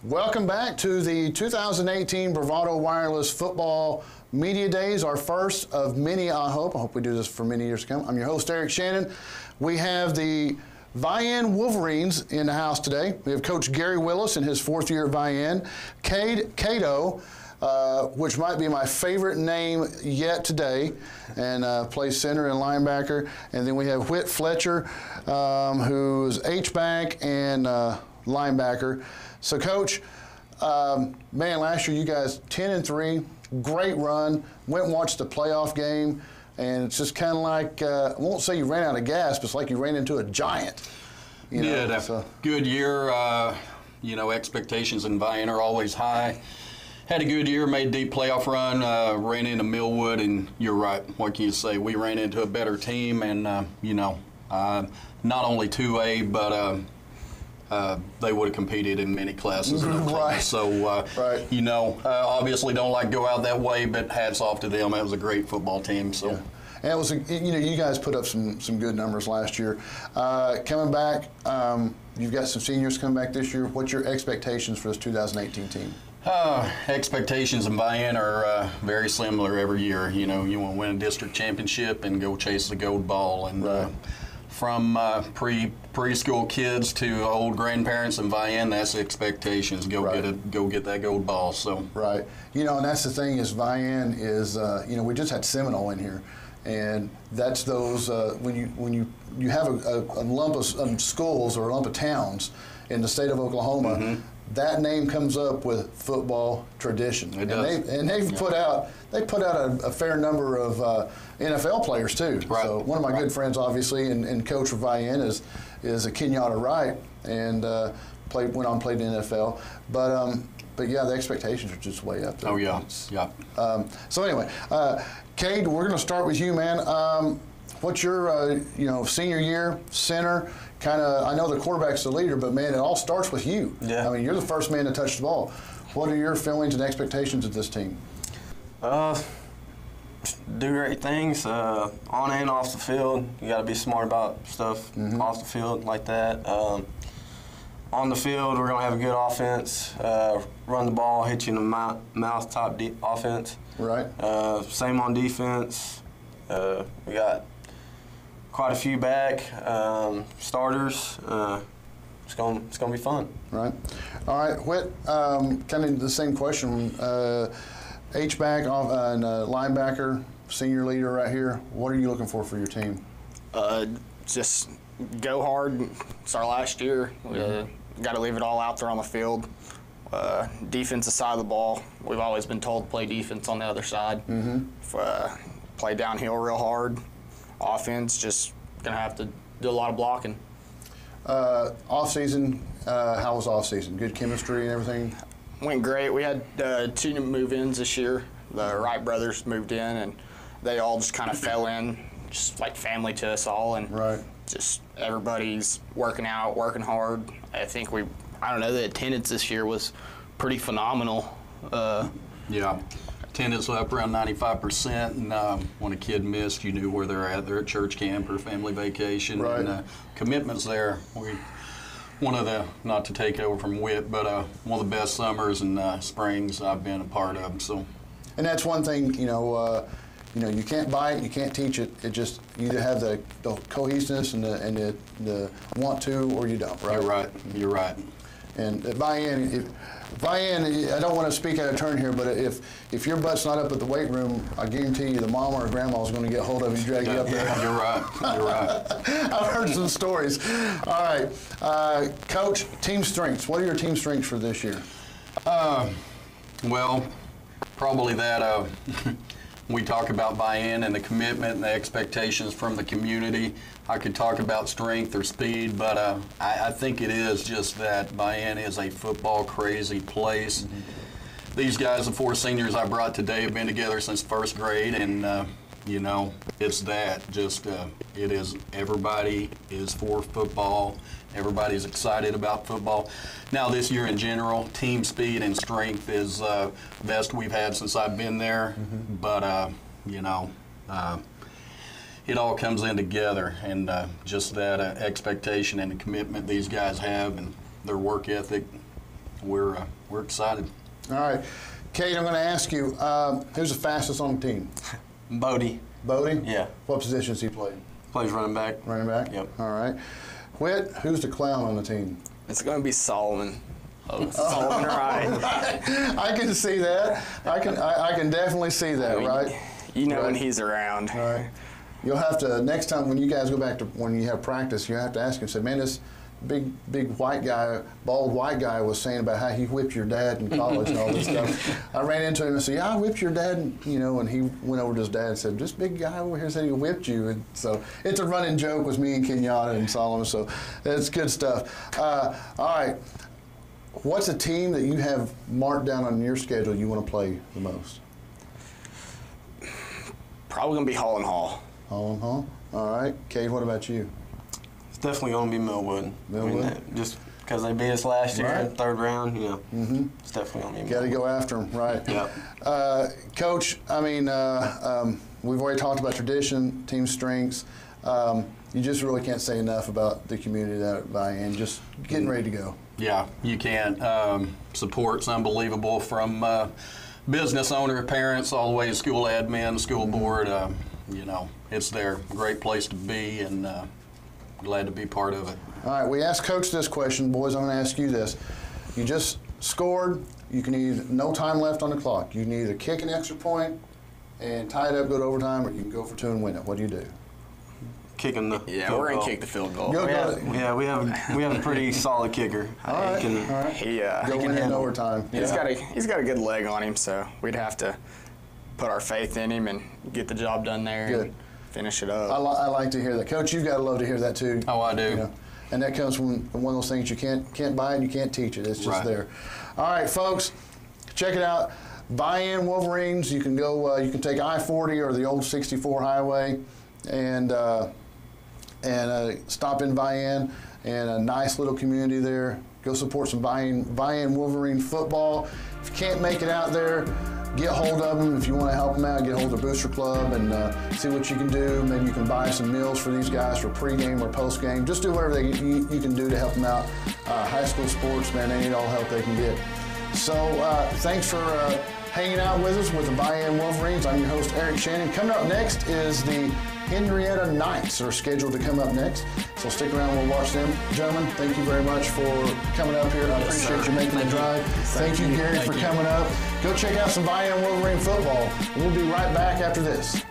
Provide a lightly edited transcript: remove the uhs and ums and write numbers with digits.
Welcome back to the 2018 Bravado Wireless Football Media Days, our first of many, I hope. I hope we do this for many years to come. I'm your host, Eric Shannon. We have the Vian Wolverines in the house today. We have Coach Gary Willis in his fourth year at Vian. Kade Cato, which might be my favorite name yet today, and plays center and linebacker. And then we have Whitt, Fletcher, who's H-back and linebacker. So, Coach, man, last year you guys 10-3, great run. Went and watched the playoff game, and it's just kind of like I won't say you ran out of gas, but it's like you ran into a giant. Good year. Expectations in Vian are always high. Had a good year, made a deep playoff run, ran into Millwood, and you're right. What can you say? We ran into a better team, and not only 2A, but they would have competed in many classes. Right. So, obviously don't like to go out that way, but hats off to them. It was a great football team. So. Yeah. And it was, you guys put up some good numbers last year. Coming back, you've got some seniors coming back this year. What's your expectations for this 2018 team? Expectations in Vian are very similar every year. You want to win a district championship and go chase the gold ball. And right. From preschool kids to old grandparents in Vian, that's the expectations. Go get that gold ball. So right. And that's the thing is Vian is we just had Seminole in here, and that's those when you have a lump of schools or a lump of towns in the state of Oklahoma. Mm-hmm. That name comes up with football tradition. It does. They've put out a fair number of NFL players too. Right. So one of my good friends, obviously, and coach for Vian is a Kenyatta Wright, and went on and played in the NFL. But yeah, the expectations are just way up there. Oh yeah, So anyway, Kade, we're going to start with you, man. What's your senior year center? I know the quarterback's the leader, but man, it all starts with you. Yeah. I mean, you're the first man to touch the ball. What are your feelings and expectations of this team? Do great things on and off the field. You got to be smart about stuff off the field like that. On the field, we're going to have a good offense. Run the ball, hit you in the mouth, top deep offense. Right. Same on defense. We got quite a few back starters. It's going to be fun. Right. All right, Whit. Kind of the same question. H-back and linebacker, senior leader right here. What are you looking for your team? Just go hard. It's our last year. Got to leave it all out there on the field. Defensive side of the ball, we've always been told to play defense on the other side. Mm-hmm. Play downhill real hard. Offense, just gonna have to do a lot of blocking. Off season, how was off season? Good chemistry and everything. Went great. We had 2 move-ins this year. The Wright brothers moved in, and they all just kind of fell in, just like family to us all. And right. Just everybody's working out, working hard. I think the attendance this year was pretty phenomenal. Yeah. Attendance up around 95%, and when a kid missed, you knew where they're at. They're at church camp or family vacation. Right. And commitments there. One of the, not to take over from Whitt, but one of the best summers and springs I've been a part of. So, and that's one thing, you can't buy it, you can't teach it. It just, you either have the cohesiveness and the want to, or you don't. Right. You're right. And Vian, I don't want to speak out of turn here, but if your butt's not up at the weight room, I guarantee you the mom or grandma is going to get hold of you and drag you up there. You're right. I've heard some stories. All right. Coach, team strengths. What are your team strengths for this year? Well, probably that we talk about buy-in and the commitment and the expectations from the community. I could talk about strength or speed, but I think it is just that buy-in is a football-crazy place. Mm-hmm. These guys, the 4 seniors I brought today, have been together since first grade, and it's that. Just it is. Everybody is for football. Everybody's excited about football. Now, this year in general, team speed and strength is best we've had since I've been there. Mm-hmm. But it all comes in together, and just that expectation and the commitment these guys have and their work ethic, we're excited. All right. Kate, I'm going to ask you, who's the fastest on the team? Bodie. Bodie? Yeah. What position does he play? Plays running back. Running back? Yep. All right. Whitt, who's the clown on the team? It's going to be Solomon. Solomon Ryan. I can see that. I can definitely see that, right? You know Right. when he's around. All right. You'll have to, next time when you guys go back to, when you have practice, you have to ask him, say, man, this big white guy, bald white guy was saying about how he whipped your dad in college and all this stuff. I ran into him and said, yeah, I whipped your dad, and he went over to his dad and said, this big guy over here said he whipped you. And so it's a running joke with me and Kenyatta and Solomon, so that's good stuff. All right. What's a team that you have marked down on your schedule you want to play the most? Probably going to be Hall and Hall. Hall and Hall? All right. Kate, what about you? It's definitely going to be Millwood. Millwood? Just because they beat us last year Right. in third round, it's definitely going to be Got to Millwood. go after them, right? Yeah. Coach, I mean, we've already talked about tradition, team strengths. You just really can't say enough about the community that buy in, just getting ready to go. Yeah, you can't. Support's unbelievable from business owner, parents, all the way to school admin, school board. It's there. Great place to be, and glad to be part of it. All right, we asked Coach this question. Boys, I'm going to ask you this. You just scored. You can either, no time left on the clock. You can either kick an extra point and tie it up, go to overtime, or you can go for two and win it. What do you do? Kicking the Yeah, field we're going goal. to kick the field goal. Go, We have a pretty solid kicker. All right, He can- all right. He, Go win it in overtime. he's got a good leg on him, so we'd have to put our faith in him and get the job done there Good. and finish it up. I like to hear that. Coach, you've got to love to hear that too. Oh, I do. You know, and that comes from one of those things you can't buy it, you can't teach it. It's just Right. there. All right, folks, check it out. Vian Wolverines. You can go. You can take I-40 or the old 64 highway, and stop in Vian, and a nice little community there. Go support some Vian Wolverine football. If you can't make it out there, get hold of them. If you want to help them out, get hold of Booster Club and see what you can do. Maybe you can buy some meals for these guys for pregame or postgame. Just do whatever you can do to help them out. High school sports, man, they need all help they can get. So thanks for hanging out with us with the Vian Wolverines. I'm your host, Eric Shannon. Coming up next is the Henrietta Knights are scheduled to come up next. So stick around, we'll watch them. Gentlemen, thank you very much for coming up here. I appreciate you making the drive. Thank you, Gary, for coming up. Go check out some Vian Wolverine football. We'll be right back after this.